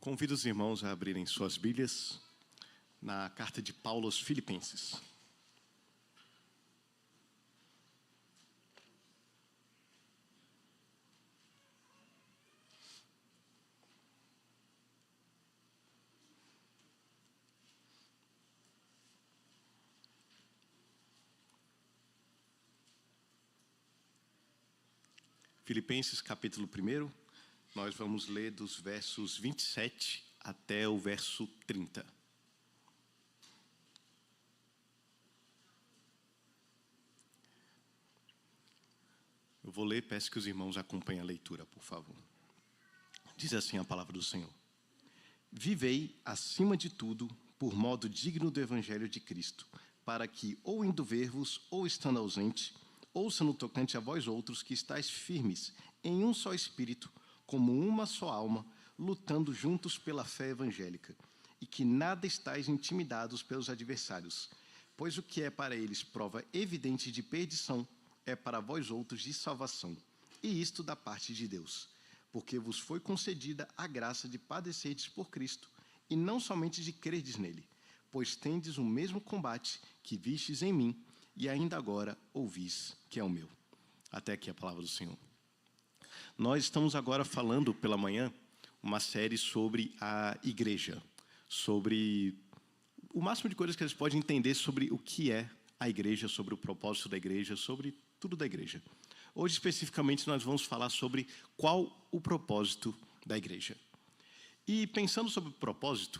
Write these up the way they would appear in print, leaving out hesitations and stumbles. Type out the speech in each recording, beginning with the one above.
Convido os irmãos a abrirem suas Bíblias na carta de Paulo aos Filipenses. Filipenses, capítulo 1, nós vamos ler dos versos 27 até o verso 30. Eu vou ler, peço que os irmãos acompanhem a leitura, por favor. Diz assim a palavra do Senhor: Vivei, acima de tudo, por modo digno do Evangelho de Cristo, para que, ou indo ver-vos, ou estando ausente, ouça no tocante a vós outros que estáis firmes, em um só espírito, como uma só alma, lutando juntos pela fé evangélica, e que nada estáis intimidados pelos adversários, pois o que é para eles prova evidente de perdição, é para vós outros de salvação, e isto da parte de Deus, porque vos foi concedida a graça de padecerdes por Cristo, e não somente de crerdes nele, pois tendes o mesmo combate que vistes em mim, e ainda agora ouvis que é o meu. Até aqui a palavra do Senhor. Nós estamos agora falando pela manhã uma série sobre a igreja, sobre o máximo de coisas que eles podem entender sobre o que é a igreja, sobre o propósito da igreja, sobre tudo da igreja. Hoje, especificamente, nós vamos falar sobre qual o propósito da igreja. E pensando sobre o propósito,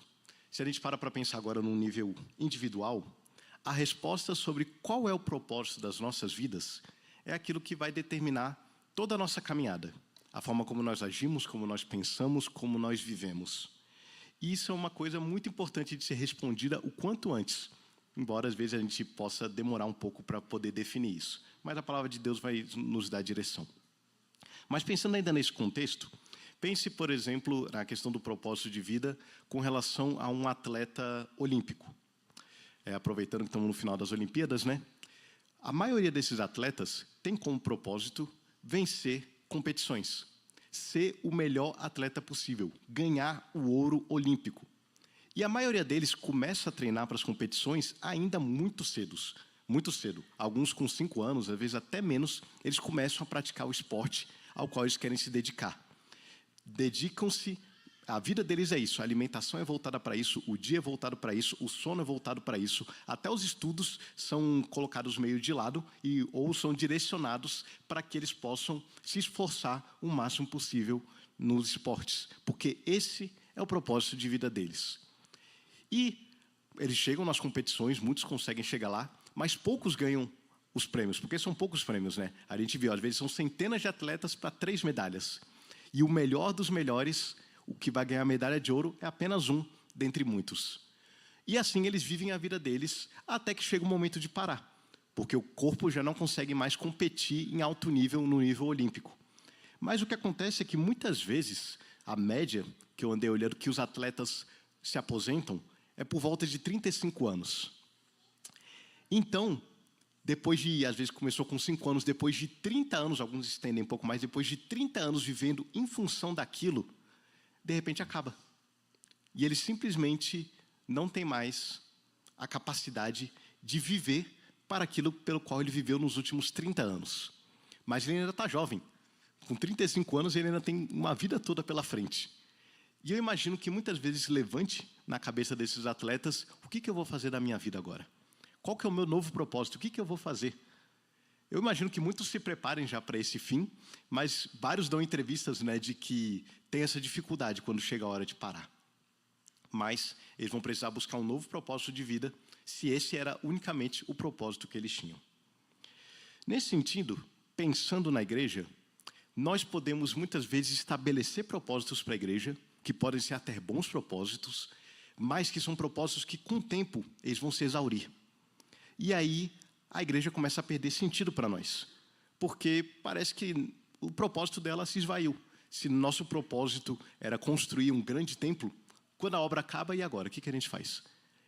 se a gente para pensar agora num nível individual, a resposta sobre qual é o propósito das nossas vidas é aquilo que vai determinar toda a nossa caminhada, a forma como nós agimos, como nós pensamos, como nós vivemos. E isso é uma coisa muito importante de ser respondida o quanto antes, embora às vezes a gente possa demorar um pouco para poder definir isso. Mas a palavra de Deus vai nos dar direção. Mas pensando ainda nesse contexto, pense, por exemplo, na questão do propósito de vida com relação a um atleta olímpico. Aproveitando que estamos no final das Olimpíadas, né? A maioria desses atletas tem como propósito vencer competições, ser o melhor atleta possível, ganhar o ouro olímpico. E a maioria deles começa a treinar para as competições ainda muito cedo. Alguns com 5 anos, às vezes até menos, eles começam a praticar o esporte ao qual eles querem se dedicar. Dedicam-se. A vida deles é isso, a alimentação é voltada para isso, o dia é voltado para isso, o sono é voltado para isso, até os estudos são colocados meio de lado ou são direcionados para que eles possam se esforçar o máximo possível nos esportes, porque esse é o propósito de vida deles. E eles chegam nas competições, muitos conseguem chegar lá, mas poucos ganham os prêmios, porque são poucos prêmios, né? A gente viu, às vezes são centenas de atletas para 3 medalhas. E o melhor dos melhores, o que vai ganhar a medalha de ouro, é apenas um dentre muitos. E assim eles vivem a vida deles até que chega o momento de parar, porque o corpo já não consegue mais competir em alto nível, no nível olímpico. Mas o que acontece é que muitas vezes, a média que eu andei olhando que os atletas se aposentam é por volta de 35 anos. Então, depois de, às vezes começou com 5 anos, depois de 30 anos, alguns estendem um pouco mais, depois de 30 anos vivendo em função daquilo, de repente acaba. E ele simplesmente não tem mais a capacidade de viver para aquilo pelo qual ele viveu nos últimos 30 anos. Mas ele ainda está jovem. Com 35 anos, ele ainda tem uma vida toda pela frente. E eu imagino que muitas vezes levante na cabeça desses atletas: o que eu vou fazer da minha vida agora? Qual que é o meu novo propósito? O que eu vou fazer? Eu imagino que muitos se preparem já para esse fim, mas vários dão entrevistas, né, de que tem essa dificuldade quando chega a hora de parar. Mas eles vão precisar buscar um novo propósito de vida, se esse era unicamente o propósito que eles tinham. Nesse sentido, pensando na igreja, nós podemos muitas vezes estabelecer propósitos para a igreja, que podem ser até bons propósitos, mas que são propósitos que, com o tempo, eles vão se exaurir. E aí, a igreja começa a perder sentido para nós, porque parece que o propósito dela se esvaiu. Se nosso propósito era construir um grande templo, quando a obra acaba, e agora? O que a gente faz?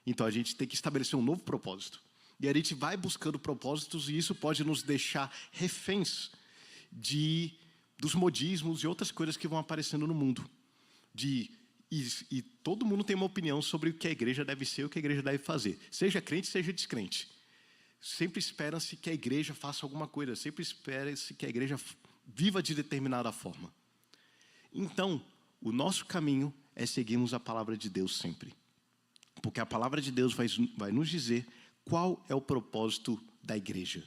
Então, a gente tem que estabelecer um novo propósito. E a gente vai buscando propósitos, e isso pode nos deixar reféns dos modismos e outras coisas que vão aparecendo no mundo. De E todo mundo tem uma opinião sobre o que a igreja deve ser, o que a igreja deve fazer. Seja crente, seja descrente. Sempre espera-se que a igreja faça alguma coisa. Sempre espera-se que a igreja viva de determinada forma. Então, o nosso caminho é seguirmos a palavra de Deus sempre. Porque a palavra de Deus vai nos dizer qual é o propósito da igreja.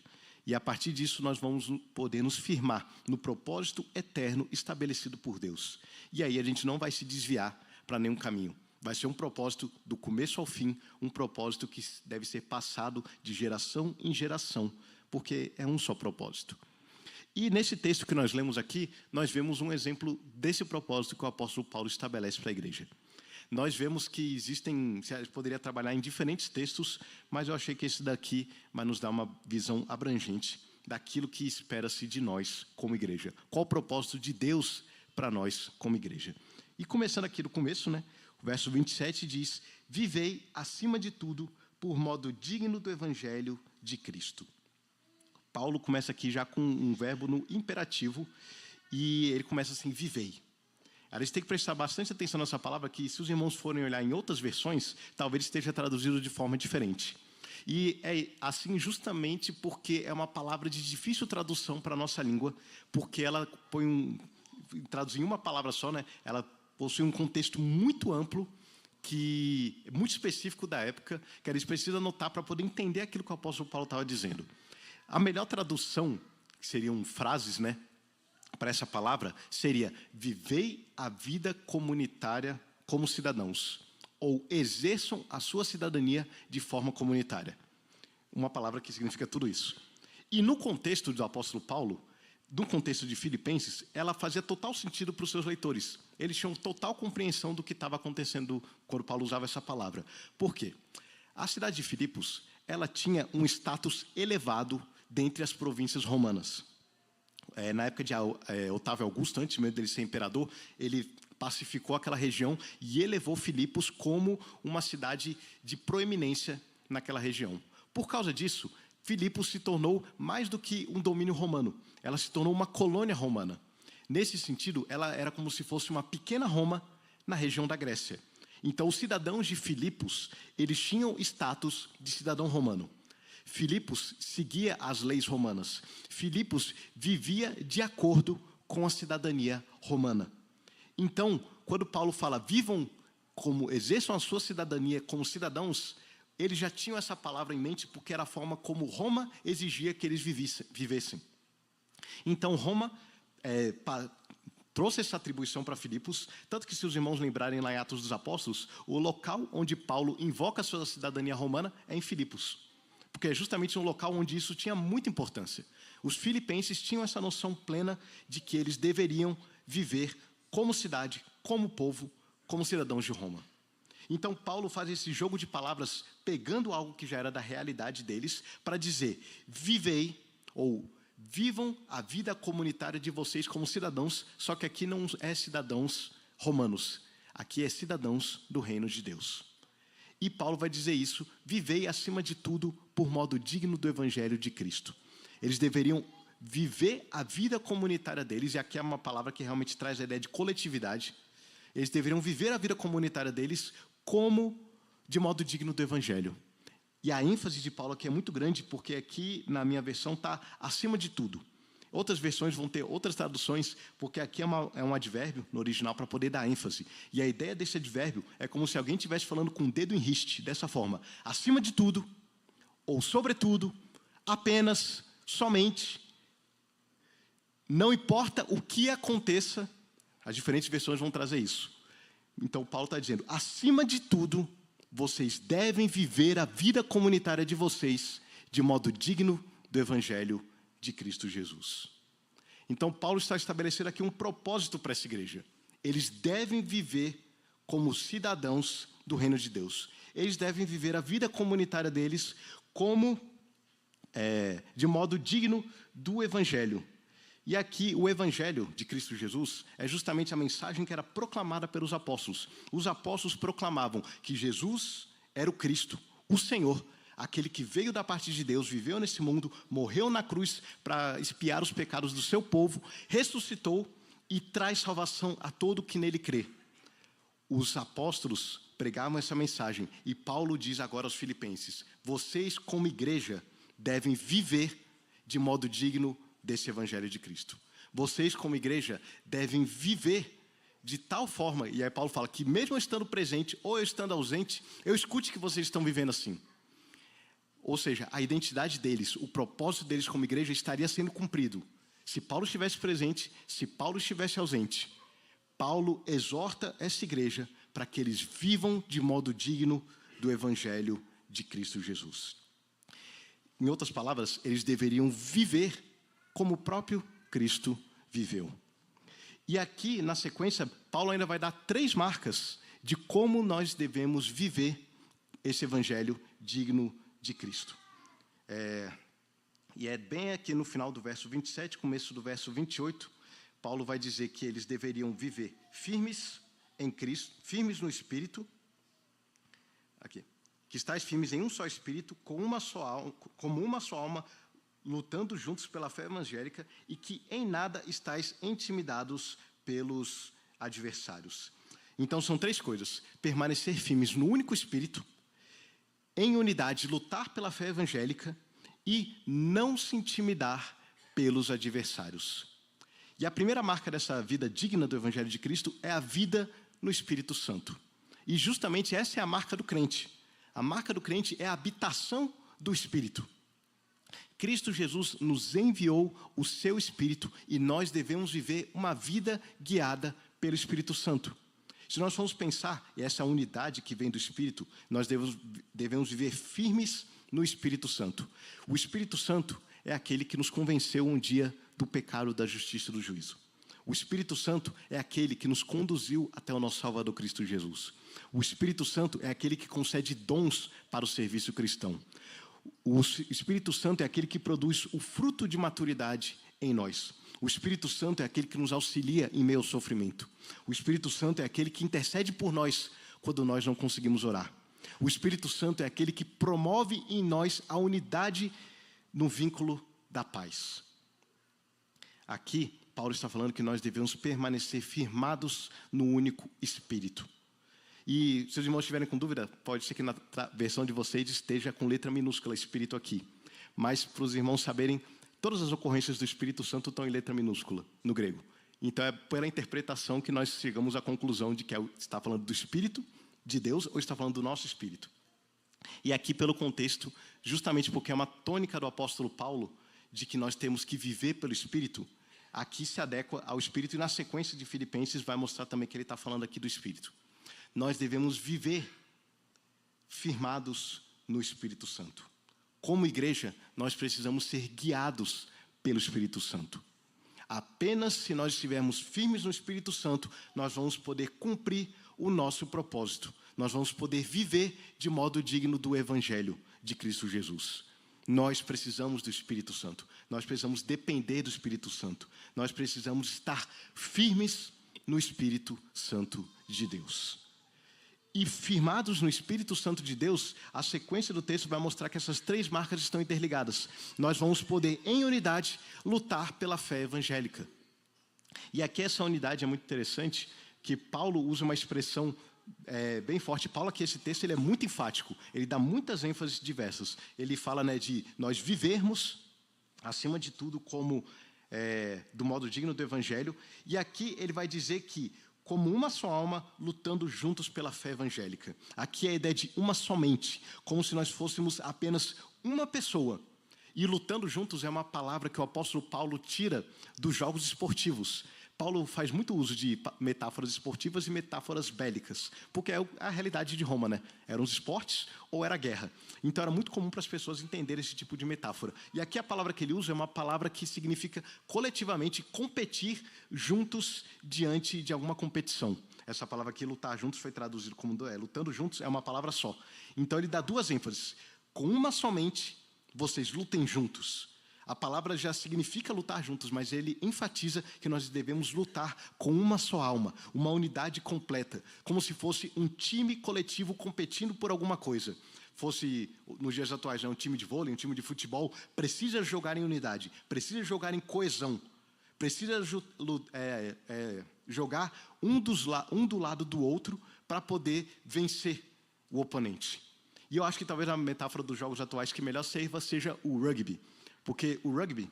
E a partir disso nós vamos poder nos firmar no propósito eterno estabelecido por Deus. E aí a gente não vai se desviar para nenhum caminho. Vai ser um propósito do começo ao fim, um propósito que deve ser passado de geração em geração, porque é um só propósito. E nesse texto que nós lemos aqui, nós vemos um exemplo desse propósito que o apóstolo Paulo estabelece para a igreja. Nós vemos que existem, você poderia trabalhar em diferentes textos, mas eu achei que esse daqui vai nos dar uma visão abrangente daquilo que espera-se de nós como igreja. Qual o propósito de Deus para nós como igreja? E começando aqui do começo, né? O verso 27 diz: vivei acima de tudo por modo digno do evangelho de Cristo. Paulo começa aqui já com um verbo no imperativo e ele começa assim: vivei. A gente tem que prestar bastante atenção nessa palavra, que se os irmãos forem olhar em outras versões, talvez esteja traduzido de forma diferente. E é assim justamente porque é uma palavra de difícil tradução para a nossa língua, porque ela traduzir em uma palavra só, né? Ela possui um contexto muito amplo, muito específico da época, que a gente precisa notar para poder entender aquilo que o apóstolo Paulo estava dizendo. A melhor tradução, que seriam frases, né, para essa palavra, seria: vivei a vida comunitária como cidadãos, ou exerçam a sua cidadania de forma comunitária. Uma palavra que significa tudo isso. E no contexto do apóstolo Paulo, no contexto de Filipenses, ela fazia total sentido para os seus leitores. Eles tinham total compreensão do que estava acontecendo quando Paulo usava essa palavra. Por quê? A cidade de Filipos, ela tinha um status elevado dentre as províncias romanas. Na época de Otávio Augusto, antes mesmo dele ser imperador, ele pacificou aquela região e elevou Filipos como uma cidade de proeminência naquela região. Por causa disso, Filipos se tornou mais do que um domínio romano. Ela se tornou uma colônia romana. Nesse sentido, ela era como se fosse uma pequena Roma na região da Grécia. Então, os cidadãos de Filipos, eles tinham status de cidadão romano. Filipos seguia as leis romanas. Filipos vivia de acordo com a cidadania romana. Então, quando Paulo fala, exerçam a sua cidadania como cidadãos, eles já tinham essa palavra em mente porque era a forma como Roma exigia que eles vivessem. Então, Roma trouxe essa atribuição para Filipos, tanto que, se os irmãos lembrarem lá em Atos dos Apóstolos, o local onde Paulo invoca a sua cidadania romana é em Filipos. Porque é justamente um local onde isso tinha muita importância. Os filipenses tinham essa noção plena de que eles deveriam viver como cidade, como povo, como cidadãos de Roma. Então, Paulo faz esse jogo de palavras, pegando algo que já era da realidade deles, para dizer: vivei, ou vivam a vida comunitária de vocês como cidadãos, só que aqui não é cidadãos romanos, aqui é cidadãos do reino de Deus. E Paulo vai dizer isso: vivei acima de tudo por modo digno do evangelho de Cristo. Eles deveriam viver a vida comunitária deles, e aqui é uma palavra que realmente traz a ideia de coletividade. Eles deveriam viver a vida comunitária deles de modo digno do evangelho. E a ênfase de Paulo aqui é muito grande, porque aqui na minha versão está acima de tudo. Outras versões vão ter outras traduções, porque aqui é um advérbio no original para poder dar ênfase. E a ideia desse advérbio é como se alguém estivesse falando com o dedo em riste, dessa forma: acima de tudo, ou sobretudo, apenas, somente. Não importa o que aconteça, as diferentes versões vão trazer isso. Então, Paulo está dizendo: acima de tudo, vocês devem viver a vida comunitária de vocês de modo digno do evangelho de Cristo Jesus. Então, Paulo está estabelecendo aqui um propósito para essa igreja. Eles devem viver como cidadãos do reino de Deus. Eles devem viver a vida comunitária deles de modo digno do evangelho. E aqui, o evangelho de Cristo Jesus é justamente a mensagem que era proclamada pelos apóstolos. Os apóstolos proclamavam que Jesus era o Cristo, o Senhor, aquele que veio da parte de Deus, viveu nesse mundo, morreu na cruz para expiar os pecados do seu povo, ressuscitou e traz salvação a todo que nele crê. os apóstolos pregavam essa mensagem. E Paulo diz agora aos filipenses: vocês, como igreja, devem viver de modo digno desse evangelho de Cristo. Vocês, como igreja, devem viver de tal forma, e aí Paulo fala que mesmo eu estando presente ou eu estando ausente, eu escute que vocês estão vivendo assim. Ou seja, a identidade deles, o propósito deles como igreja estaria sendo cumprido. Se Paulo estivesse presente, se Paulo estivesse ausente, Paulo exorta essa igreja para que eles vivam de modo digno do evangelho de Cristo Jesus. Em outras palavras, eles deveriam viver como o próprio Cristo viveu. E aqui, na sequência, Paulo ainda vai dar 3 marcas de como nós devemos viver esse evangelho digno de Cristo. E é bem aqui no final do verso 27, começo do verso 28, Paulo vai dizer que eles deveriam viver firmes em Cristo, firmes no Espírito, aqui, que estáis firmes em um só Espírito, como uma só alma, lutando juntos pela fé evangélica, e que em nada estáis intimidados pelos adversários. Então são 3 coisas: permanecer firmes no único Espírito, em unidade, lutar pela fé evangélica e não se intimidar pelos adversários. E a primeira marca dessa vida digna do evangelho de Cristo é a vida no Espírito Santo. E justamente essa é a marca do crente. A marca do crente é a habitação do Espírito. Cristo Jesus nos enviou o seu Espírito e nós devemos viver uma vida guiada pelo Espírito Santo. Se nós formos pensar, e essa unidade que vem do Espírito, nós devemos viver firmes no Espírito Santo. O Espírito Santo é aquele que nos convenceu um dia do pecado, da justiça e do juízo. O Espírito Santo é aquele que nos conduziu até o nosso Salvador Cristo Jesus. O Espírito Santo é aquele que concede dons para o serviço cristão. O Espírito Santo é aquele que produz o fruto de maturidade em nós. O Espírito Santo é aquele que nos auxilia em meio ao sofrimento. O Espírito Santo é aquele que intercede por nós quando nós não conseguimos orar. O Espírito Santo é aquele que promove em nós a unidade no vínculo da paz. Aqui, Paulo está falando que nós devemos permanecer firmados no único Espírito. E se os irmãos estiverem com dúvida, pode ser que na versão de vocês esteja com letra minúscula, Espírito aqui. Mas para os irmãos saberem, todas as ocorrências do Espírito Santo estão em letra minúscula, no grego. Então é pela interpretação que nós chegamos à conclusão de que está falando do Espírito de Deus ou está falando do nosso Espírito. E aqui pelo contexto, justamente porque é uma tônica do apóstolo Paulo, de que nós temos que viver pelo Espírito, aqui se adequa ao Espírito e na sequência de Filipenses vai mostrar também que ele está falando aqui do Espírito. Nós devemos viver firmados no Espírito Santo. Como igreja, nós precisamos ser guiados pelo Espírito Santo. Apenas se nós estivermos firmes no Espírito Santo, nós vamos poder cumprir o nosso propósito. Nós vamos poder viver de modo digno do Evangelho de Cristo Jesus. Nós precisamos do Espírito Santo. Nós precisamos depender do Espírito Santo. Nós precisamos estar firmes no Espírito Santo de Deus. E firmados no Espírito Santo de Deus, a sequência do texto vai mostrar que essas 3 marcas estão interligadas. Nós vamos poder, em unidade, lutar pela fé evangélica. E aqui essa unidade é muito interessante, que Paulo usa uma expressão bem forte. Paulo aqui, esse texto, ele é muito enfático. Ele dá muitas ênfases diversas. Ele fala, de nós vivermos, acima de tudo, como do modo digno do Evangelho. E aqui ele vai dizer que como uma só alma, lutando juntos pela fé evangélica. Aqui é a ideia de uma somente, como se nós fôssemos apenas uma pessoa. E lutando juntos é uma palavra que o apóstolo Paulo tira dos jogos esportivos. Paulo faz muito uso de metáforas esportivas e metáforas bélicas, porque é a realidade de Roma, né? Eram os esportes ou era a guerra. Então era muito comum para as pessoas entenderem esse tipo de metáfora. E aqui a palavra que ele usa é uma palavra que significa coletivamente competir juntos diante de alguma competição. Essa palavra aqui, lutar juntos, foi traduzido como lutando juntos, é uma palavra só. Então ele dá 2 ênfases. Com uma somente, vocês lutem juntos. A palavra já significa lutar juntos, mas ele enfatiza que nós devemos lutar com uma só alma, uma unidade completa, como se fosse um time coletivo competindo por alguma coisa. Fosse, nos dias atuais, um time de vôlei, um time de futebol, precisa jogar em unidade, precisa jogar em coesão, precisa jogar um do lado do outro para poder vencer o oponente. E eu acho que talvez a metáfora dos jogos atuais que melhor sirva seja o rugby. Porque o rugby,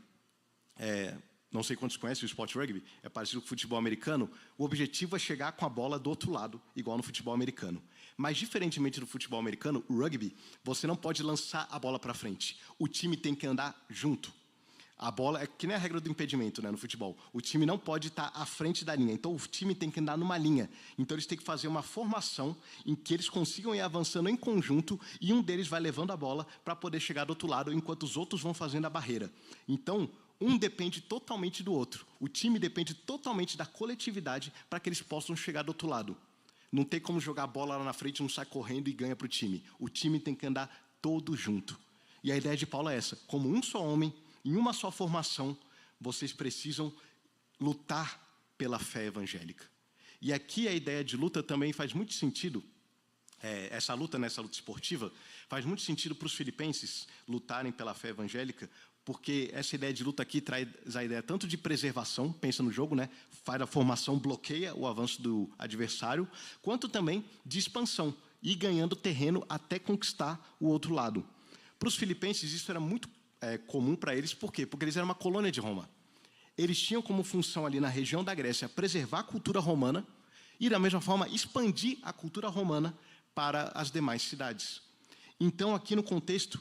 não sei quantos conhecem o esporte rugby, é parecido com o futebol americano. O objetivo é chegar com a bola do outro lado, igual no futebol americano. Mas, diferentemente do futebol americano, o rugby, você não pode lançar a bola para frente. O time tem que andar junto. A bola é que nem a regra do impedimento, né, no futebol. O time não pode estar à frente da linha. Então, o time tem que andar numa linha. Então, eles têm que fazer uma formação em que eles consigam ir avançando em conjunto e um deles vai levando a bola para poder chegar do outro lado, enquanto os outros vão fazendo a barreira. Então, um depende totalmente do outro. O time depende totalmente da coletividade para que eles possam chegar do outro lado. Não tem como jogar a bola lá na frente, um sai correndo e ganha para o time. O time tem que andar todo junto. E a ideia de Paulo é essa. Como um só homem, em uma só formação, vocês precisam lutar pela fé evangélica. E aqui a ideia de luta também faz muito sentido. Essa luta esportiva, faz muito sentido para os filipenses lutarem pela fé evangélica, porque essa ideia de luta aqui traz a ideia tanto de preservação, pensa no jogo, né? Faz a formação, bloqueia o avanço do adversário, quanto também de expansão, e ganhando terreno até conquistar o outro lado. Para os filipenses, isso era muito comum para eles, por quê? Porque eles eram uma colônia de Roma. Eles tinham como função ali na região da Grécia preservar a cultura romana e, da mesma forma, expandir a cultura romana para as demais cidades. Então, aqui no contexto,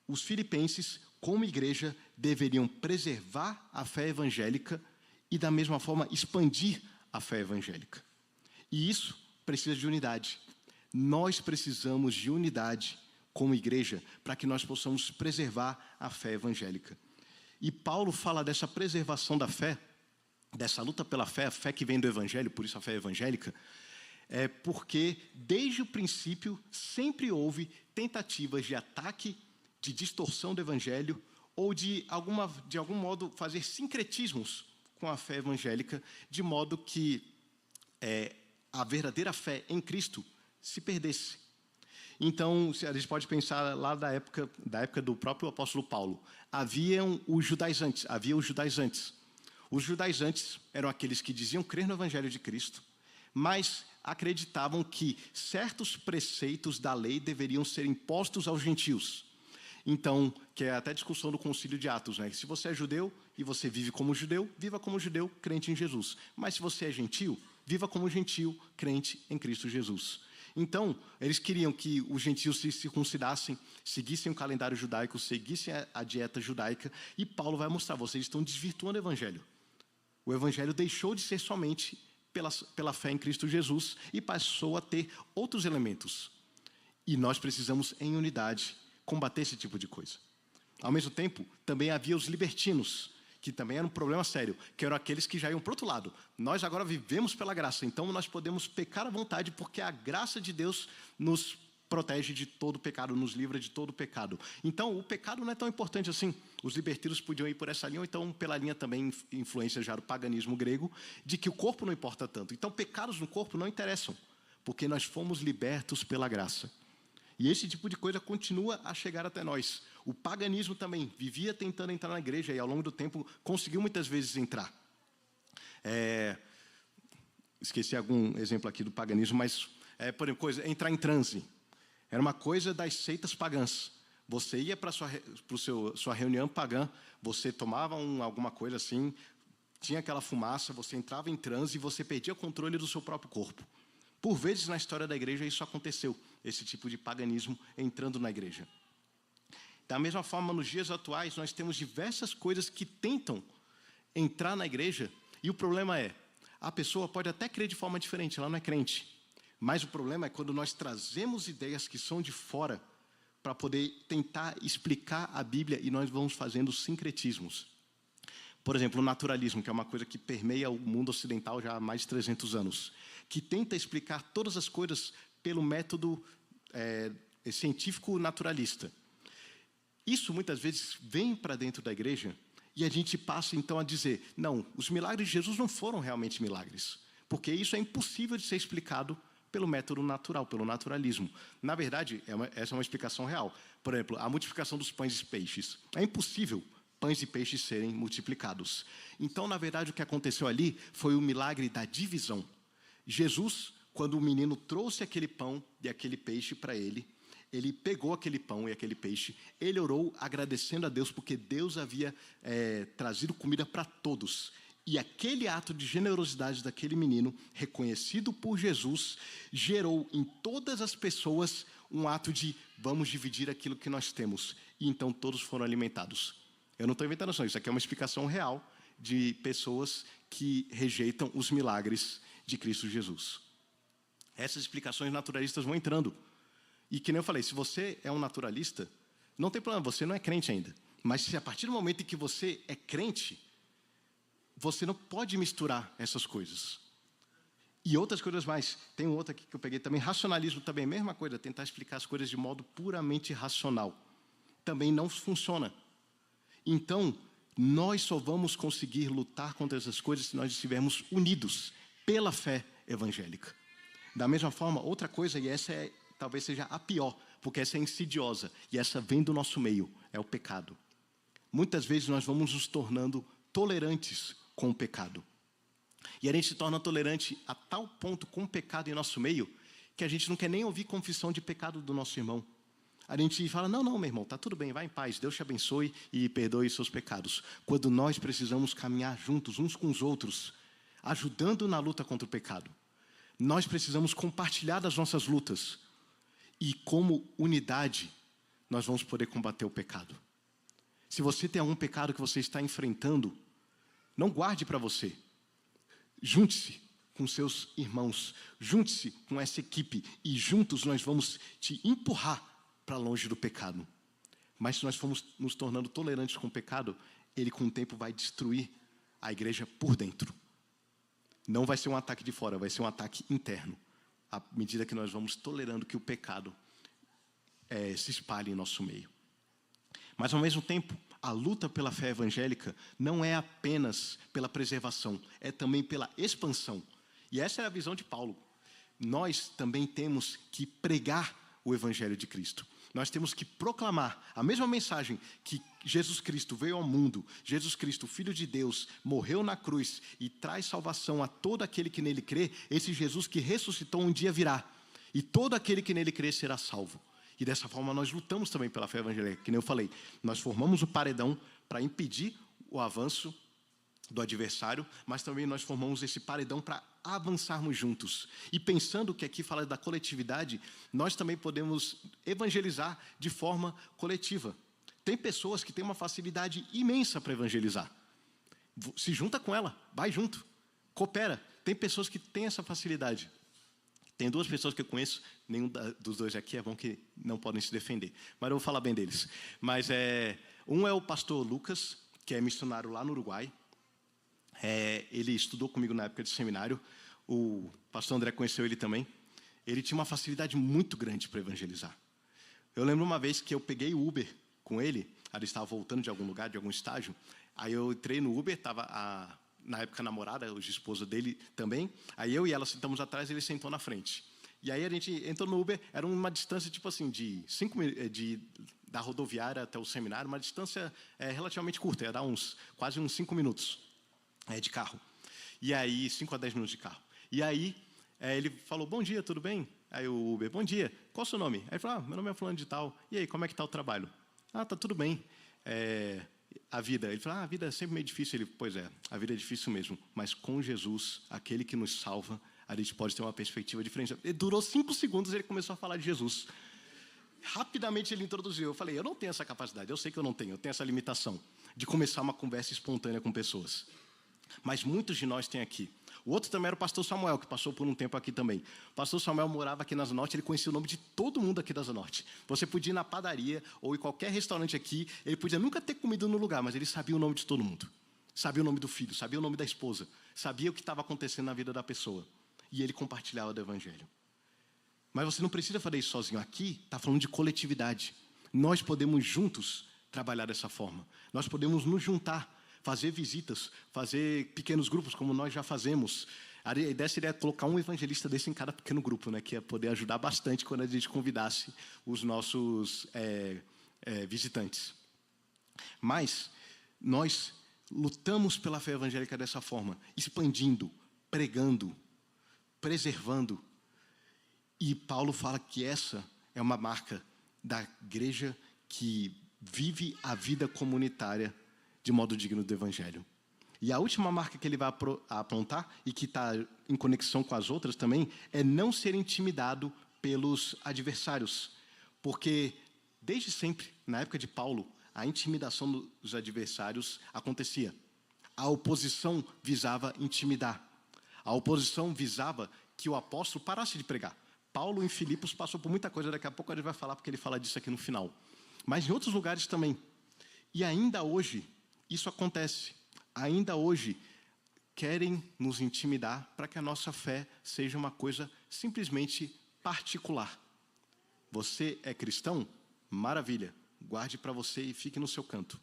os filipenses, como igreja, deveriam preservar a fé evangélica e, da mesma forma, expandir a fé evangélica. E isso precisa de unidade. Nós precisamos de unidade como igreja, para que nós possamos preservar a fé evangélica. E Paulo fala dessa preservação da fé, dessa luta pela fé, a fé que vem do evangelho, por isso a fé evangélica, porque desde o princípio sempre houve tentativas de ataque, de distorção do evangelho, ou de algum modo fazer sincretismos com a fé evangélica, de modo que a verdadeira fé em Cristo se perdesse. Então, a gente pode pensar lá da época do próprio apóstolo Paulo. Havia os judaizantes. Os judaizantes eram aqueles que diziam crer no evangelho de Cristo, mas acreditavam que certos preceitos da lei deveriam ser impostos aos gentios. Então, que é até a discussão do Concílio de Atos, né? Se você é judeu e você vive como judeu, viva como judeu, crente em Jesus. Mas se você é gentio, viva como gentio, crente em Cristo Jesus. Então, eles queriam que os gentios se circuncidassem, seguissem o calendário judaico, seguissem a dieta judaica, e Paulo vai mostrar, vocês estão desvirtuando o evangelho. O evangelho deixou de ser somente pela fé em Cristo Jesus e passou a ter outros elementos. E nós precisamos, em unidade, combater esse tipo de coisa. Ao mesmo tempo, também havia os libertinos, que também era um problema sério, que eram aqueles que já iam para o outro lado. Nós agora vivemos pela graça, então nós podemos pecar à vontade, porque a graça de Deus nos protege de todo pecado, nos livra de todo pecado. Então, o pecado não é tão importante assim. Os libertinos podiam ir por essa linha, ou então pela linha também influência já do paganismo grego, de que o corpo não importa tanto. Então, pecados no corpo não interessam, porque nós fomos libertos pela graça. E esse tipo de coisa continua a chegar até nós. O paganismo também vivia tentando entrar na igreja e, ao longo do tempo, conseguiu muitas vezes entrar. Esqueci algum exemplo aqui do paganismo, mas, por exemplo, entrar em transe. Era uma coisa das seitas pagãs. Você ia para sua reunião pagã, você tomava alguma coisa assim, tinha aquela fumaça, você entrava em transe e você perdia o controle do seu próprio corpo. Por vezes, na história da igreja, isso aconteceu, esse tipo de paganismo entrando na igreja. Da mesma forma, nos dias atuais, nós temos diversas coisas que tentam entrar na igreja, e o problema é, a pessoa pode até crer de forma diferente, ela não é crente, mas o problema é quando nós trazemos ideias que são de fora para poder tentar explicar a Bíblia e nós vamos fazendo sincretismos. Por exemplo, o naturalismo, que é uma coisa que permeia o mundo ocidental já há mais de 300 anos, que tenta explicar todas as coisas pelo método científico naturalista. Isso, muitas vezes, vem para dentro da igreja e a gente passa, então, a dizer, não, os milagres de Jesus não foram realmente milagres, porque isso é impossível de ser explicado pelo método natural, pelo naturalismo. Na verdade, essa é uma explicação real. Por exemplo, a multiplicação dos pães e peixes. É impossível pães e peixes serem multiplicados. Então, na verdade, o que aconteceu ali foi o milagre da divisão. Jesus quando o menino trouxe aquele pão e aquele peixe para ele, ele pegou aquele pão e aquele peixe, ele orou agradecendo a Deus, porque Deus havia trazido comida para todos. E aquele ato de generosidade daquele menino, reconhecido por Jesus, gerou em todas as pessoas um ato de vamos dividir aquilo que nós temos. E então todos foram alimentados. Eu não estou inventando isso aqui é uma explicação real de pessoas que rejeitam os milagres de Cristo Jesus. Essas explicações naturalistas vão entrando. E que nem eu falei, se você é um naturalista, não tem problema, você não é crente ainda. Mas se a partir do momento em que você é crente, você não pode misturar essas coisas. E outras coisas mais. Tem outra aqui que eu peguei também. Racionalismo também, mesma coisa. Tentar explicar as coisas de modo puramente racional. Também não funciona. Então, nós só vamos conseguir lutar contra essas coisas se nós estivermos unidos pela fé evangélica. Da mesma forma, outra coisa, e essa talvez seja a pior, porque essa é insidiosa, e essa vem do nosso meio, é o pecado. Muitas vezes nós vamos nos tornando tolerantes com o pecado. E a gente se torna tolerante a tal ponto com o pecado em nosso meio, que a gente não quer nem ouvir confissão de pecado do nosso irmão. A gente fala, não, meu irmão, tá tudo bem, vai em paz, Deus te abençoe e perdoe seus pecados. Quando nós precisamos caminhar juntos, uns com os outros, ajudando na luta contra o pecado. Nós precisamos compartilhar das nossas lutas. E como unidade, nós vamos poder combater o pecado. Se você tem algum pecado que você está enfrentando, não guarde para você. Junte-se com seus irmãos, junte-se com essa equipe e juntos nós vamos te empurrar para longe do pecado. Mas se nós formos nos tornando tolerantes com o pecado, ele com o tempo vai destruir a igreja por dentro. Não vai ser um ataque de fora, vai ser um ataque interno. À medida que nós vamos tolerando que o pecado se espalhe em nosso meio. Mas, ao mesmo tempo, a luta pela fé evangélica não é apenas pela preservação, é também pela expansão. E essa é a visão de Paulo. Nós também temos que pregar o evangelho de Cristo. Nós temos que proclamar a mesma mensagem que Jesus Cristo veio ao mundo, Jesus Cristo, Filho de Deus, morreu na cruz e traz salvação a todo aquele que nele crê. Esse Jesus que ressuscitou um dia virá, e todo aquele que nele crê será salvo. E dessa forma nós lutamos também pela fé evangélica, que nem eu falei. Nós formamos o paredão para impedir o avanço do adversário, mas também nós formamos esse paredão para avançarmos juntos. E pensando que aqui fala da coletividade, nós também podemos evangelizar de forma coletiva. Tem pessoas que têm uma facilidade imensa para evangelizar. Se junta com ela, vai junto, coopera. Tem pessoas que têm essa facilidade. Tem duas pessoas que eu conheço, nenhum dos dois aqui é bom que não podem se defender, mas eu vou falar bem deles. Mas um é o pastor Lucas, que é missionário lá no Uruguai. Ele estudou comigo na época de seminário. O pastor André conheceu ele também. Ele tinha uma facilidade muito grande para evangelizar. Eu lembro uma vez que eu peguei o Uber com ele. Ele estava voltando de algum lugar, de algum estágio. Aí eu entrei no Uber, estava na época a namorada, hoje a esposa dele também. Aí eu e ela sentamos atrás, ele sentou na frente. E aí a gente entrou no Uber, era uma distância tipo assim de 5 da rodoviária até o seminário, uma distância relativamente curta, ia dar quase uns 5 minutos de carro. E aí 5 a 10 minutos de carro. E aí ele falou: "Bom dia, tudo bem?" Aí o Uber: "Bom dia. Qual o seu nome?" Aí ele falou: "Meu nome é fulano de tal. E aí, como é que está o trabalho?" "Ah, tá tudo bem." A vida. Ele falou: "A vida é sempre meio difícil." Ele: "Pois é, a vida é difícil mesmo, mas com Jesus, aquele que nos salva, a gente pode ter uma perspectiva diferente." Ele durou 5 segundos e ele começou a falar de Jesus. Rapidamente ele introduziu. Eu falei: "Eu não tenho essa capacidade, eu sei que eu não tenho, eu tenho essa limitação de começar uma conversa espontânea com pessoas. Mas muitos de nós têm aqui." O outro também era o pastor Samuel, que passou por um tempo aqui também. O pastor Samuel morava aqui na Asa Norte, ele conhecia o nome de todo mundo aqui da Asa Norte. Você podia ir na padaria ou em qualquer restaurante aqui, ele podia nunca ter comido no lugar, mas ele sabia o nome de todo mundo. Sabia o nome do filho, sabia o nome da esposa, sabia o que estava acontecendo na vida da pessoa. E ele compartilhava do evangelho. Mas você não precisa fazer isso sozinho. Aqui está falando de coletividade. Nós podemos juntos trabalhar dessa forma. Nós podemos nos juntar, fazer visitas, fazer pequenos grupos, como nós já fazemos. A ideia seria colocar um evangelista desse em cada pequeno grupo, né, que ia poder ajudar bastante quando a gente convidasse os nossos visitantes. Mas nós lutamos pela fé evangélica dessa forma, expandindo, pregando, preservando, E Paulo fala que essa é uma marca da igreja que vive a vida comunitária de modo digno do Evangelho. E a última marca que ele vai apontar, e que está em conexão com as outras também, é não ser intimidado pelos adversários. Porque, desde sempre, na época de Paulo, a intimidação dos adversários acontecia. A oposição visava intimidar. A oposição visava que o apóstolo parasse de pregar. Paulo, em Filipos, passou por muita coisa, daqui a pouco ele vai falar, porque ele fala disso aqui no final. Mas em outros lugares também. E ainda hoje, isso acontece. Ainda hoje, querem nos intimidar para que a nossa fé seja uma coisa simplesmente particular. Você é cristão? Maravilha. Guarde para você e fique no seu canto.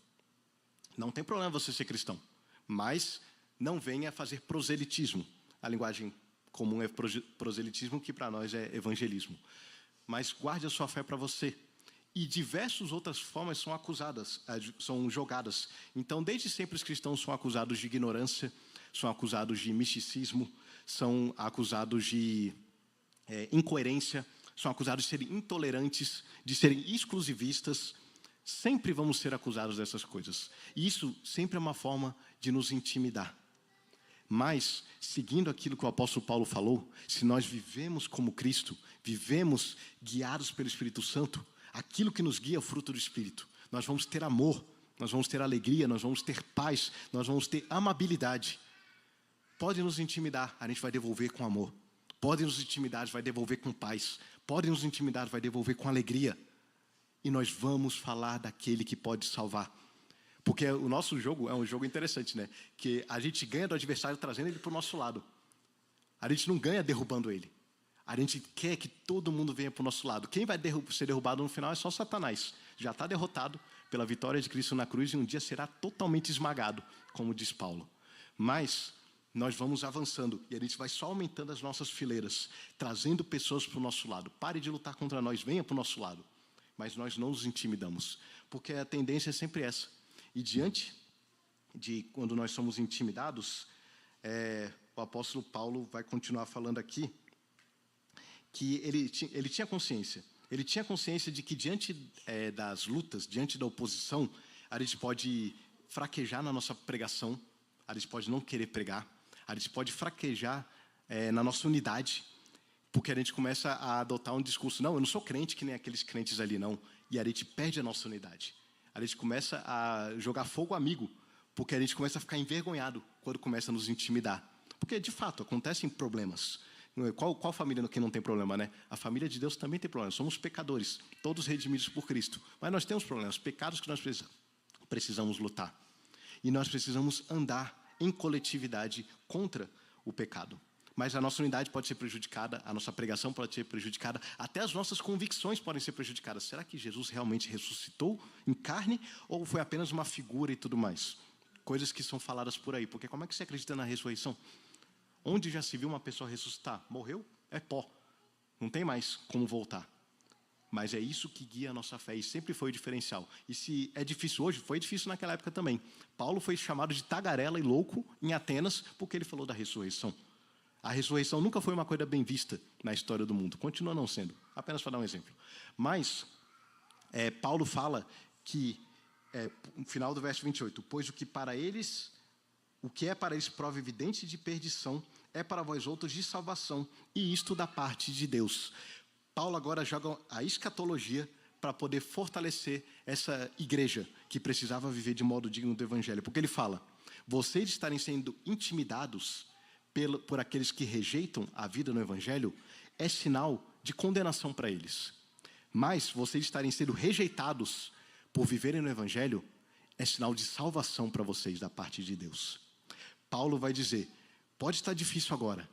Não tem problema você ser cristão, mas não venha fazer proselitismo. A linguagem comum é proselitismo, que para nós é evangelismo. Mas guarde a sua fé para você. E diversas outras formas são jogadas. Então, desde sempre os cristãos são acusados de ignorância, são acusados de misticismo, são acusados de incoerência, são acusados de serem intolerantes, de serem exclusivistas. Sempre vamos ser acusados dessas coisas. E isso sempre é uma forma de nos intimidar. Mas, seguindo aquilo que o apóstolo Paulo falou, se nós vivemos como Cristo, vivemos guiados pelo Espírito Santo, aquilo que nos guia é o fruto do Espírito. Nós vamos ter amor, nós vamos ter alegria, nós vamos ter paz, nós vamos ter amabilidade. Pode nos intimidar, a gente vai devolver com amor. Pode nos intimidar, vai devolver com paz. Pode nos intimidar, vai devolver com alegria. E nós vamos falar daquele que pode salvar. Porque o nosso jogo é um jogo interessante, né? Que a gente ganha do adversário trazendo ele para o nosso lado. A gente não ganha derrubando ele. A gente quer que todo mundo venha para o nosso lado. Quem vai ser derrubado no final é só Satanás. Já está derrotado pela vitória de Cristo na cruz e um dia será totalmente esmagado, como diz Paulo. Mas nós vamos avançando e a gente vai só aumentando as nossas fileiras, trazendo pessoas para o nosso lado. Pare de lutar contra nós, venha para o nosso lado. Mas nós não nos intimidamos, porque a tendência é sempre essa. E diante de quando nós somos intimidados, o apóstolo Paulo vai continuar falando aqui, que ele tinha consciência. Ele tinha consciência de que diante das lutas, diante da oposição, a gente pode fraquejar na nossa pregação, a gente pode não querer pregar, a gente pode fraquejar na nossa unidade, porque a gente começa a adotar um discurso, não, eu não sou crente que nem aqueles crentes ali, não. E a gente perde a nossa unidade. A gente começa a jogar fogo amigo, porque a gente começa a ficar envergonhado quando começa a nos intimidar. Porque, de fato, acontecem problemas. Qual família que não tem problema, né? A família de Deus também tem problemas. Somos pecadores, todos redimidos por Cristo. Mas nós temos problemas, pecados que nós precisamos lutar. E nós precisamos andar em coletividade contra o pecado. Mas a nossa unidade pode ser prejudicada, a nossa pregação pode ser prejudicada, até as nossas convicções podem ser prejudicadas. Será que Jesus realmente ressuscitou em carne ou foi apenas uma figura e tudo mais? Coisas que são faladas por aí. Porque como é que você acredita na ressurreição? Onde já se viu uma pessoa ressuscitar? Morreu? É pó. Não tem mais como voltar. Mas é isso que guia a nossa fé e sempre foi o diferencial. E se é difícil hoje, foi difícil naquela época também. Paulo foi chamado de tagarela e louco em Atenas porque ele falou da ressurreição. A ressurreição nunca foi uma coisa bem vista na história do mundo. Continua não sendo. Apenas para dar um exemplo. Mas Paulo fala que, no final do verso 28, pois o que é para eles prova evidente de perdição, é para vós outros de salvação, e isto da parte de Deus. Paulo agora joga a escatologia para poder fortalecer essa igreja que precisava viver de modo digno do Evangelho. Porque ele fala, vocês estarem sendo intimidados por aqueles que rejeitam a vida no Evangelho, é sinal de condenação para eles. Mas vocês estarem sendo rejeitados por viverem no Evangelho, é sinal de salvação para vocês da parte de Deus. Paulo vai dizer, pode estar difícil agora,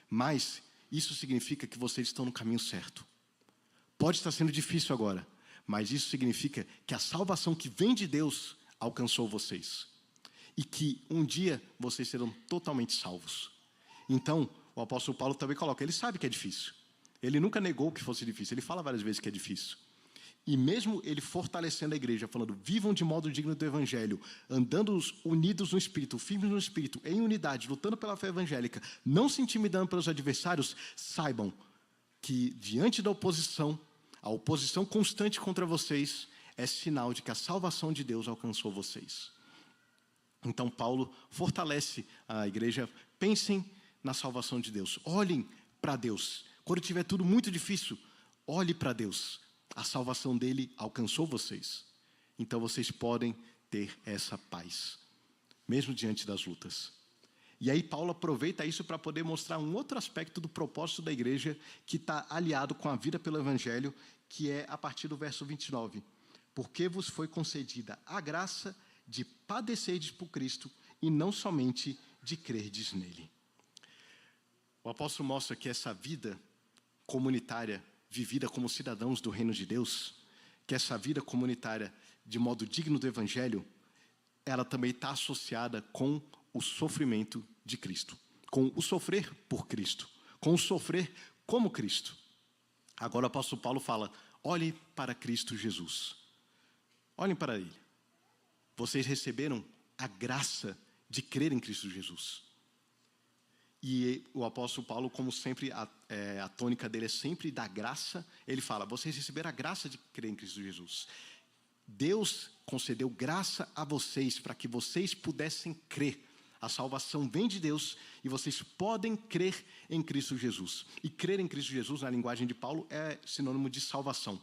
mas isso significa que vocês estão no caminho certo. Pode estar sendo difícil agora, mas isso significa que a salvação que vem de Deus alcançou vocês. E que um dia vocês serão totalmente salvos. Então, o apóstolo Paulo também coloca, ele sabe que é difícil. Ele nunca negou que fosse difícil, ele fala várias vezes que é difícil. E mesmo ele fortalecendo a igreja, falando, vivam de modo digno do Evangelho, andando unidos no Espírito, firmes no Espírito, em unidade, lutando pela fé evangélica, não se intimidando pelos adversários, saibam, que diante da oposição, a oposição constante contra vocês é sinal de que a salvação de Deus alcançou vocês. Então, Paulo fortalece a igreja. Pensem na salvação de Deus. Olhem para Deus. Quando tiver tudo muito difícil, olhe para Deus. A salvação dele alcançou vocês. Então, vocês podem ter essa paz, mesmo diante das lutas. E aí, Paulo aproveita isso para poder mostrar um outro aspecto do propósito da igreja que está aliado com a vida pelo Evangelho, que é a partir do verso 29. Porque vos foi concedida a graça de padecerdes por Cristo e não somente de crerdes nele. O apóstolo mostra que essa vida comunitária, vivida como cidadãos do reino de Deus, que essa vida comunitária de modo digno do Evangelho, ela também está associada com o sofrimento de Cristo, com o sofrer por Cristo, com o sofrer como Cristo. Agora o apóstolo Paulo fala, olhem para Cristo Jesus. Olhem para Ele. Vocês receberam a graça de crer em Cristo Jesus. E o apóstolo Paulo, como sempre, a tônica dele é sempre da graça. Ele fala, vocês receberam a graça de crer em Cristo Jesus. Deus concedeu graça a vocês para que vocês pudessem crer. A salvação vem de Deus e vocês podem crer em Cristo Jesus. E crer em Cristo Jesus, na linguagem de Paulo, é sinônimo de salvação.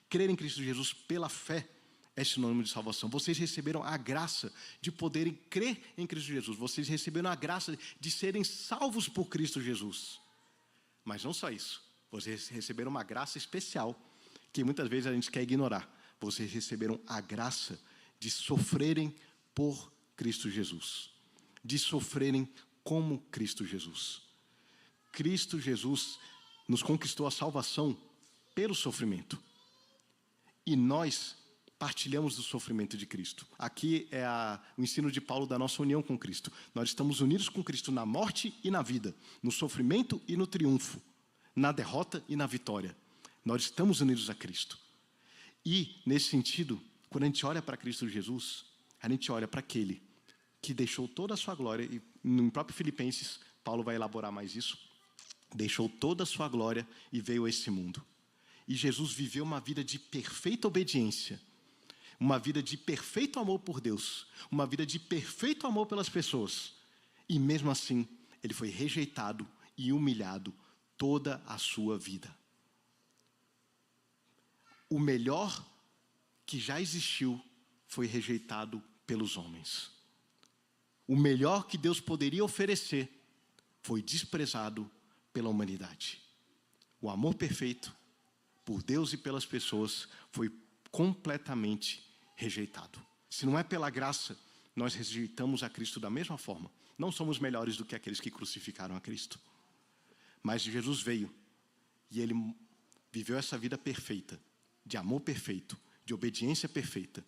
Crer em Cristo Jesus pela fé é sinônimo de salvação. Vocês receberam a graça de poderem crer em Cristo Jesus. Vocês receberam a graça de serem salvos por Cristo Jesus. Mas não só isso. Vocês receberam uma graça especial que muitas vezes a gente quer ignorar. Vocês receberam a graça de sofrerem por Cristo Jesus. De sofrerem como Cristo Jesus. Cristo Jesus nos conquistou a salvação pelo sofrimento. E nós partilhamos do sofrimento de Cristo. Aqui é o ensino de Paulo da nossa união com Cristo. Nós estamos unidos com Cristo na morte e na vida, no sofrimento e no triunfo, na derrota e na vitória. Nós estamos unidos a Cristo. E, nesse sentido, quando a gente olha para Cristo Jesus, a gente olha para aquele que deixou toda a sua glória, e no próprio Filipenses, Paulo vai elaborar mais isso, deixou toda a sua glória e veio a esse mundo. E Jesus viveu uma vida de perfeita obediência, uma vida de perfeito amor por Deus, uma vida de perfeito amor pelas pessoas. E mesmo assim, ele foi rejeitado e humilhado toda a sua vida. O melhor que já existiu foi rejeitado pelos homens. O melhor que Deus poderia oferecer foi desprezado pela humanidade. O amor perfeito por Deus e pelas pessoas foi completamente rejeitado. Se não é pela graça, nós rejeitamos a Cristo da mesma forma. Não somos melhores do que aqueles que crucificaram a Cristo. Mas Jesus veio e Ele viveu essa vida perfeita, de amor perfeito, de obediência perfeita.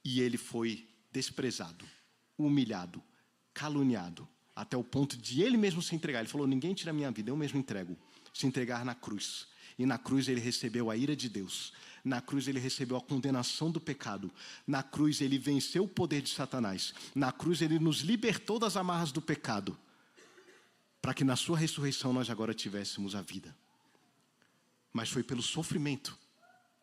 E Ele foi desprezado, humilhado, caluniado, até o ponto de Ele mesmo se entregar. Ele falou, ninguém tira a minha vida, eu mesmo entrego. Se entregar na cruz. E na cruz Ele recebeu a ira de Deus. Na cruz Ele recebeu a condenação do pecado. Na cruz Ele venceu o poder de Satanás. Na cruz Ele nos libertou das amarras do pecado, para que na sua ressurreição nós agora tivéssemos a vida. Mas foi pelo sofrimento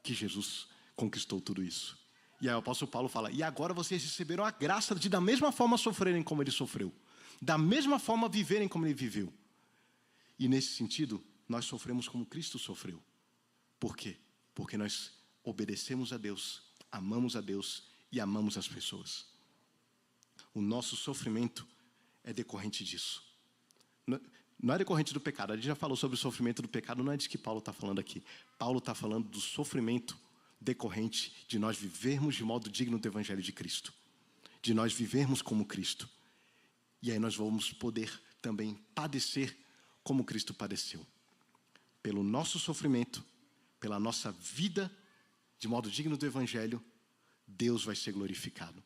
que Jesus conquistou tudo isso. E aí o apóstolo Paulo fala, e agora vocês receberam a graça de da mesma forma sofrerem como Ele sofreu. Da mesma forma viverem como Ele viveu. E nesse sentido, nós sofremos como Cristo sofreu. Por quê? Porque nós obedecemos a Deus, amamos a Deus e amamos as pessoas. O nosso sofrimento é decorrente disso. Não é decorrente do pecado. A gente já falou sobre o sofrimento do pecado, não é disso que Paulo está falando aqui. Paulo está falando do sofrimento decorrente de nós vivermos de modo digno do Evangelho de Cristo. De nós vivermos como Cristo. E aí nós vamos poder também padecer como Cristo padeceu. Pelo nosso sofrimento, pela nossa vida de modo digno do Evangelho, Deus vai ser glorificado.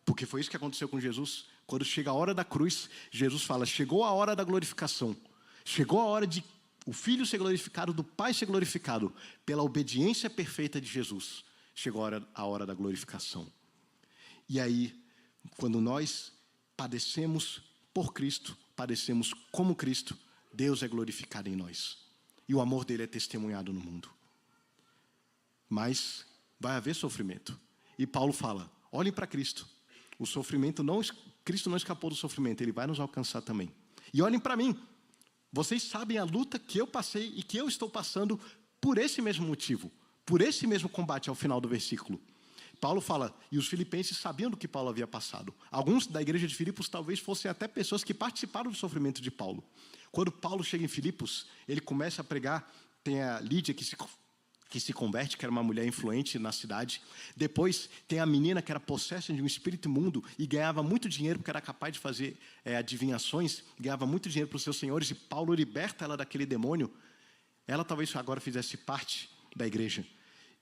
Porque foi isso que aconteceu com Jesus. Quando chega a hora da cruz, Jesus fala, chegou a hora da glorificação. Chegou a hora de o Filho ser glorificado, do Pai ser glorificado. Pela obediência perfeita de Jesus, chegou a hora da glorificação. E aí, quando nós padecemos por Cristo, padecemos como Cristo, Deus é glorificado em nós. e o amor dele é testemunhado no mundo. Mas vai haver sofrimento. E Paulo fala, olhem para Cristo. O sofrimento Cristo não escapou do sofrimento, ele vai nos alcançar também. E olhem para mim. Vocês sabem a luta que eu passei e que eu estou passando por esse mesmo motivo, por esse mesmo combate ao final do versículo. Paulo fala, e os filipenses sabiam do que Paulo havia passado. Alguns da igreja de Filipos talvez fossem até pessoas que participaram do sofrimento de Paulo. Quando Paulo chega em Filipos, ele começa a pregar, tem a Lídia que se converte, que era uma mulher influente na cidade. Depois tem a menina que era possessa de um espírito imundo e ganhava muito dinheiro, porque era capaz de fazer adivinhações, ganhava muito dinheiro para os seus senhores, e Paulo liberta ela daquele demônio. Ela talvez agora fizesse parte da igreja.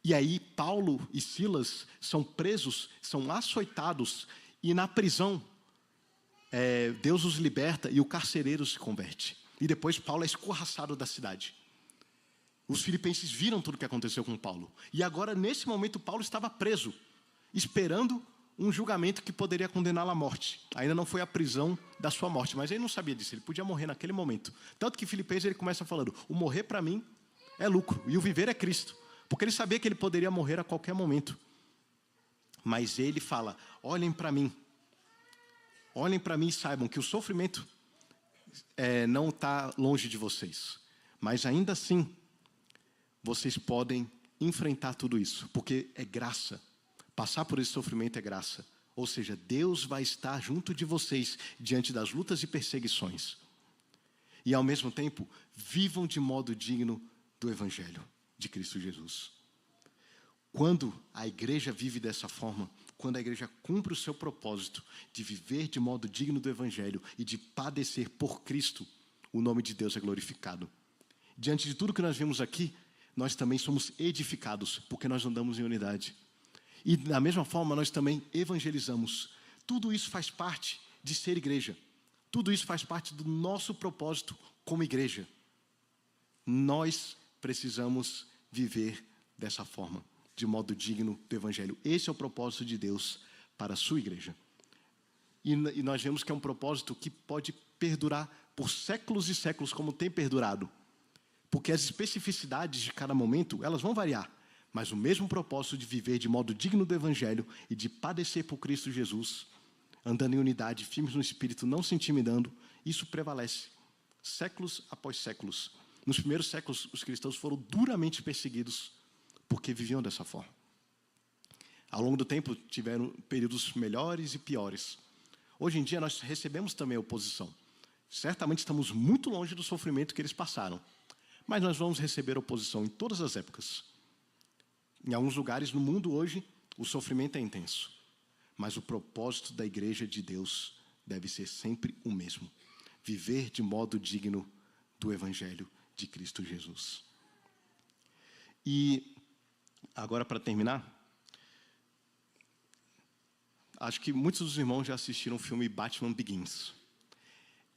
E aí Paulo e Silas são presos, são açoitados, e na prisão Deus os liberta e o carcereiro se converte. E depois Paulo é escorraçado da cidade. Os filipenses viram tudo o que aconteceu com Paulo. E agora, nesse momento, Paulo estava preso, esperando um julgamento que poderia condená-lo à morte. Ainda não foi a prisão da sua morte, mas ele não sabia disso, ele podia morrer naquele momento. Tanto que Filipenses ele começa falando, o morrer para mim é lucro, e o viver é Cristo. Porque ele sabia que ele poderia morrer a qualquer momento. Mas ele fala, olhem para mim e saibam que o sofrimento não está longe de vocês. Mas ainda assim, vocês podem enfrentar tudo isso, porque é graça. Passar por esse sofrimento é graça. Ou seja, Deus vai estar junto de vocês diante das lutas e perseguições. E, ao mesmo tempo, vivam de modo digno do Evangelho de Cristo Jesus. Quando a igreja vive dessa forma, quando a igreja cumpre o seu propósito de viver de modo digno do Evangelho e de padecer por Cristo, o nome de Deus é glorificado. Diante de tudo que nós vimos aqui, nós também somos edificados, porque nós andamos em unidade. E, da mesma forma, nós também evangelizamos. Tudo isso faz parte de ser igreja. Tudo isso faz parte do nosso propósito como igreja. Nós precisamos viver dessa forma, de modo digno do Evangelho. Esse é o propósito de Deus para a sua igreja. E nós vemos que é um propósito que pode perdurar por séculos e séculos, como tem perdurado. Porque as especificidades de cada momento, elas vão variar. Mas o mesmo propósito de viver de modo digno do Evangelho e de padecer por Cristo Jesus, andando em unidade, firmes no Espírito, não se intimidando, isso prevalece. Séculos após séculos. Nos primeiros séculos, os cristãos foram duramente perseguidos porque viviam dessa forma. Ao longo do tempo, tiveram períodos melhores e piores. Hoje em dia, nós recebemos também a oposição. Certamente estamos muito longe do sofrimento que eles passaram. Mas nós vamos receber oposição em todas as épocas. Em alguns lugares no mundo hoje, o sofrimento é intenso. Mas o propósito da igreja de Deus deve ser sempre o mesmo. Viver de modo digno do Evangelho de Cristo Jesus. E, agora para terminar, acho que muitos dos irmãos já assistiram o filme Batman Begins.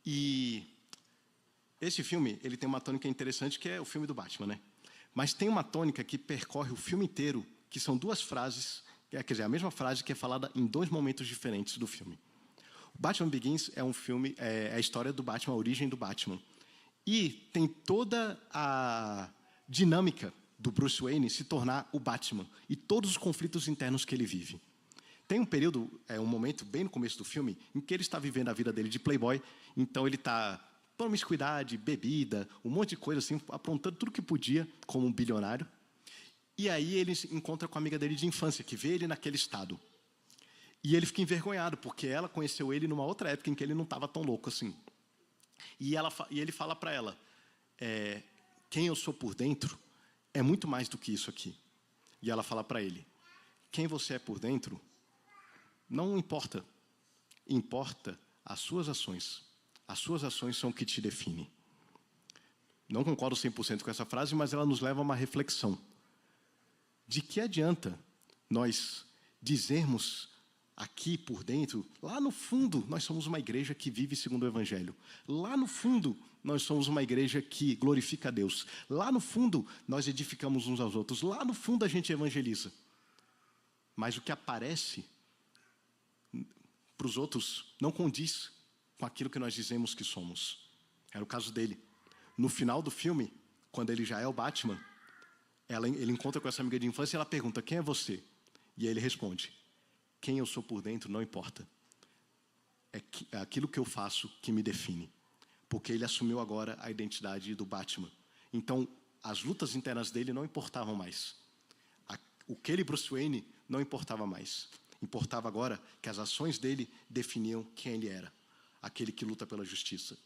E esse filme, ele tem uma tônica interessante, que é o filme do Batman, né? Mas tem uma tônica que percorre o filme inteiro, que são duas frases, quer dizer, a mesma frase que é falada em dois momentos diferentes do filme. O Batman Begins é um filme, é a história do Batman, a origem do Batman. E tem toda a dinâmica do Bruce Wayne se tornar o Batman e todos os conflitos internos que ele vive. Tem um período, um momento bem no começo do filme, em que ele está vivendo a vida dele de playboy, então ele está promiscuidade, bebida, um monte de coisa assim, aprontando tudo que podia como um bilionário. E aí ele se encontra com a amiga dele de infância, que vê ele naquele estado. E ele fica envergonhado, porque ela conheceu ele numa outra época em que ele não estava tão louco assim. E ele fala para ela, quem eu sou por dentro é muito mais do que isso aqui. E ela fala para ele, quem você é por dentro não importa. Importa as suas ações. As suas ações são o que te definem. Não concordo 100% com essa frase, mas ela nos leva a uma reflexão. De que adianta nós dizermos aqui por dentro, lá no fundo, nós somos uma igreja que vive segundo o Evangelho. Lá no fundo, nós somos uma igreja que glorifica a Deus. Lá no fundo, nós edificamos uns aos outros. Lá no fundo, a gente evangeliza. Mas o que aparece para os outros não condiz com aquilo que nós dizemos que somos. Era o caso dele. No final do filme, quando ele já é o Batman, ele encontra com essa amiga de infância e ela pergunta, quem é você? E aí ele responde, quem eu sou por dentro não importa. É aquilo que eu faço que me define. Porque ele assumiu agora a identidade do Batman. Então, as lutas internas dele não importavam mais. O que ele, Bruce Wayne, não importava mais. Importava agora que as ações dele definiam quem ele era. Aquele que luta pela justiça.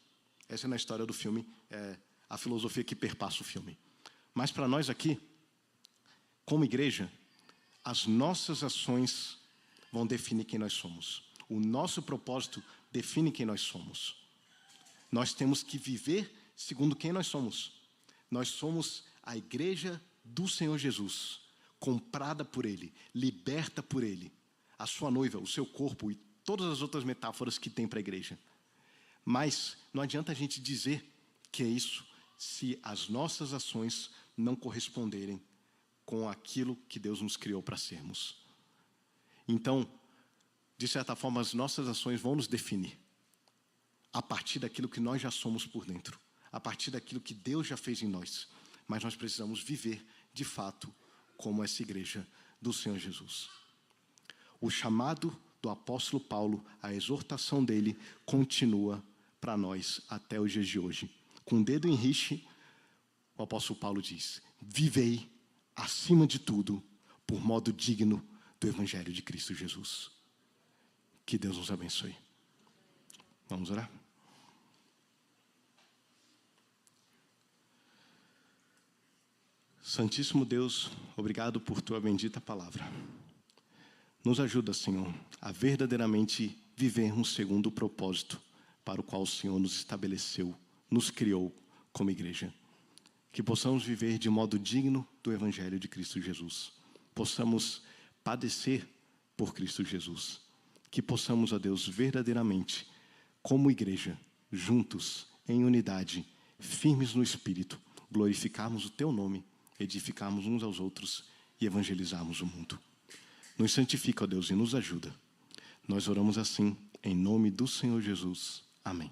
Essa é na história do filme, a filosofia que perpassa o filme. Mas para nós aqui, como igreja, as nossas ações vão definir quem nós somos. O nosso propósito define quem nós somos. Nós temos que viver segundo quem nós somos. Nós somos a igreja do Senhor Jesus, comprada por Ele, liberta por Ele. A sua noiva, o seu corpo e todas as outras metáforas que tem para a igreja. Mas não adianta a gente dizer que é isso se as nossas ações não corresponderem com aquilo que Deus nos criou para sermos. Então, de certa forma, as nossas ações vão nos definir a partir daquilo que nós já somos por dentro, a partir daquilo que Deus já fez em nós. Mas nós precisamos viver, de fato, como essa igreja do Senhor Jesus. O chamado do apóstolo Paulo, a exortação dele, continua para nós até os dias de hoje. Com o dedo em rixe, o apóstolo Paulo diz, vivei, acima de tudo, por modo digno do Evangelho de Cristo Jesus. Que Deus nos abençoe. Vamos orar? Santíssimo Deus, obrigado por tua bendita palavra. Nos ajuda, Senhor, a verdadeiramente vivermos segundo o propósito para o qual o Senhor nos estabeleceu, nos criou como igreja. Que possamos viver de modo digno do Evangelho de Cristo Jesus. Possamos padecer por Cristo Jesus. Que possamos, ó Deus, verdadeiramente, como igreja, juntos, em unidade, firmes no Espírito, glorificarmos o Teu nome, edificarmos uns aos outros e evangelizarmos o mundo. Nos santifica, ó Deus, e nos ajuda. Nós oramos assim, em nome do Senhor Jesus. Amém.